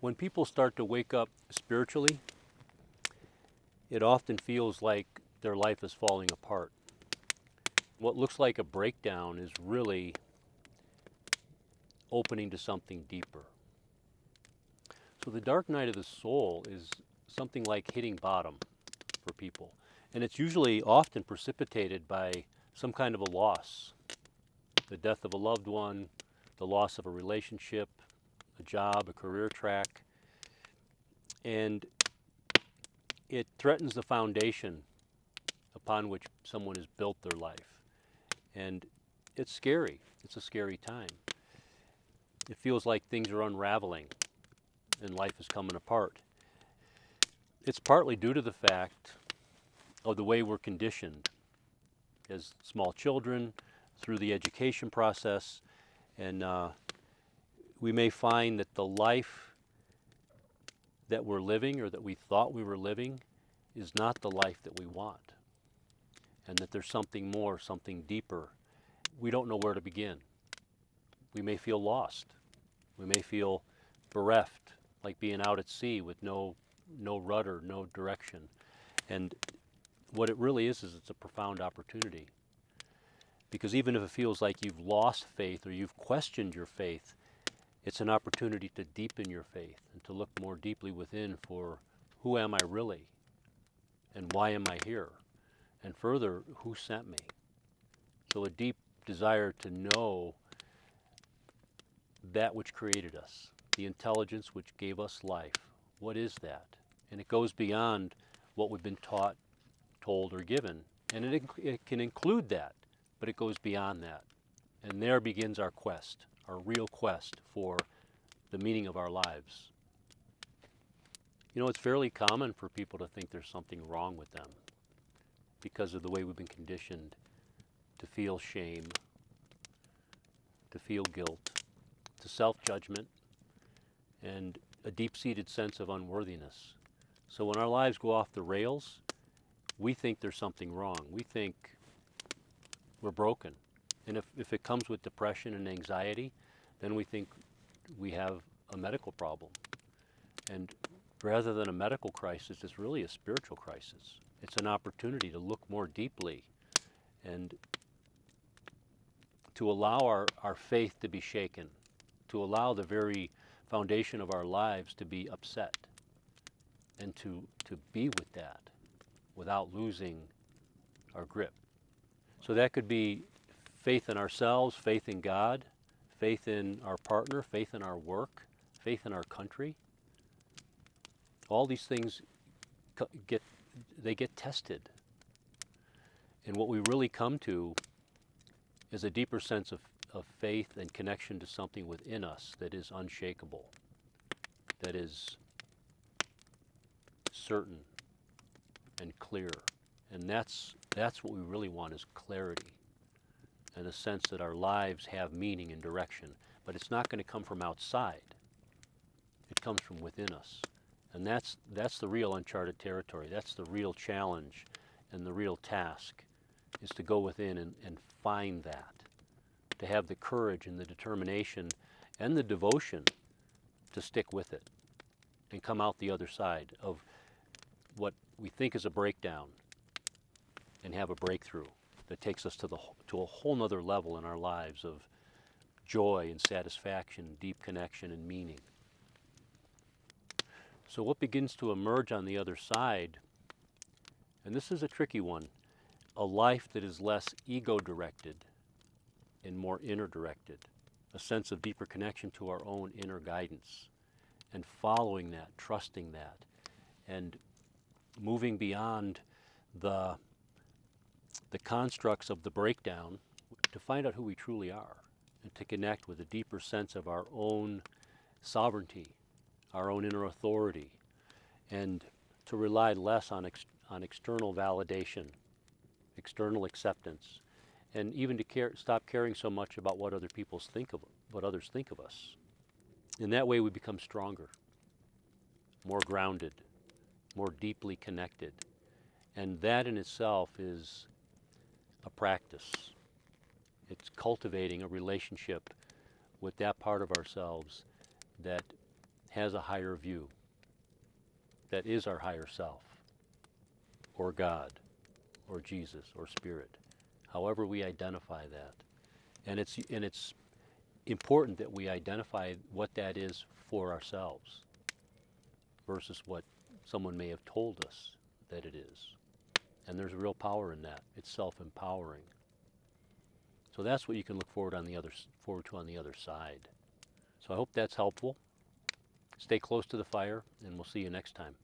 When people start to wake up spiritually, it often feels like their life is falling apart. What looks like a breakdown is really opening to something deeper. So the dark night of the soul is something like hitting bottom for people. And it's usually often precipitated by some kind of a loss, the death of a loved one, the loss of a relationship, a job, a career track. And it threatens the foundation upon which someone has built their life. And it's scary. It's a scary time. It feels like things are unraveling and life is coming apart. It's partly due to the fact of the way we're conditioned as small children through the education process. And we may find that the life that we're living or that we thought we were living is not the life that we want. And that there's something more, something deeper. We don't know where to begin. We may feel lost. We may feel bereft, like being out at sea with no rudder, no direction. And what it really is it's a profound opportunity. Because even if it feels like you've lost faith or you've questioned your faith, it's an opportunity to deepen your faith and to look more deeply within for who am I really? And why am I here? And further, who sent me? So a deep desire to know that which created us, the intelligence which gave us life. What is that? And it goes beyond what we've been taught, told, or given. And it can include that, but it goes beyond that. And there begins our quest, our real quest for the meaning of our lives. You know, it's fairly common for people to think there's something wrong with them because of the way we've been conditioned to feel shame, to feel guilt, to self-judgment, and a deep-seated sense of unworthiness. So when our lives go off the rails, we think there's something wrong. We think we're broken. And if it comes with depression and anxiety, then we think we have a medical problem. And rather than a medical crisis, it's really a spiritual crisis. It's an opportunity to look more deeply and to allow our faith to be shaken, to allow the very foundation of our lives to be upset, and to be with that without losing our grip. So that could be faith in ourselves, faith in God, faith in our partner, faith in our work, faith in our country. All these things get tested. And what we really come to is a deeper sense of faith and connection to something within us that is unshakable, that is certain and clear. And that's what we really want, is clarity and a sense that our lives have meaning and direction. But it's not going to come from outside. It comes from within us. And that's the real uncharted territory. That's the real challenge and the real task, is to go within and find that, to have the courage and the determination and the devotion to stick with it and come out the other side of what we think is a breakdown and have a breakthrough that takes us to a whole nother level in our lives of joy and satisfaction, deep connection and meaning. So what begins to emerge on the other side, and this is a tricky one, a life that is less ego-directed and more inner-directed, a sense of deeper connection to our own inner guidance, and following that, trusting that, and moving beyond the constructs of the breakdown to find out who we truly are and to connect with a deeper sense of our own sovereignty, our own inner authority, and to rely less on external validation, external acceptance, and even to stop caring so much about what others think of us. In that way, we become stronger, more grounded, more deeply connected, and that in itself is a practice. It's cultivating a relationship with that part of ourselves that has a higher view that is our higher self, or God, or Jesus, or Spirit, however we identify that. And it's important that we identify what that is for ourselves versus what someone may have told us that it is. And there's real power in that. It's self-empowering. So that's what you can look forward to on the other side. So I hope that's helpful. Stay close to the fire, and we'll see you next time.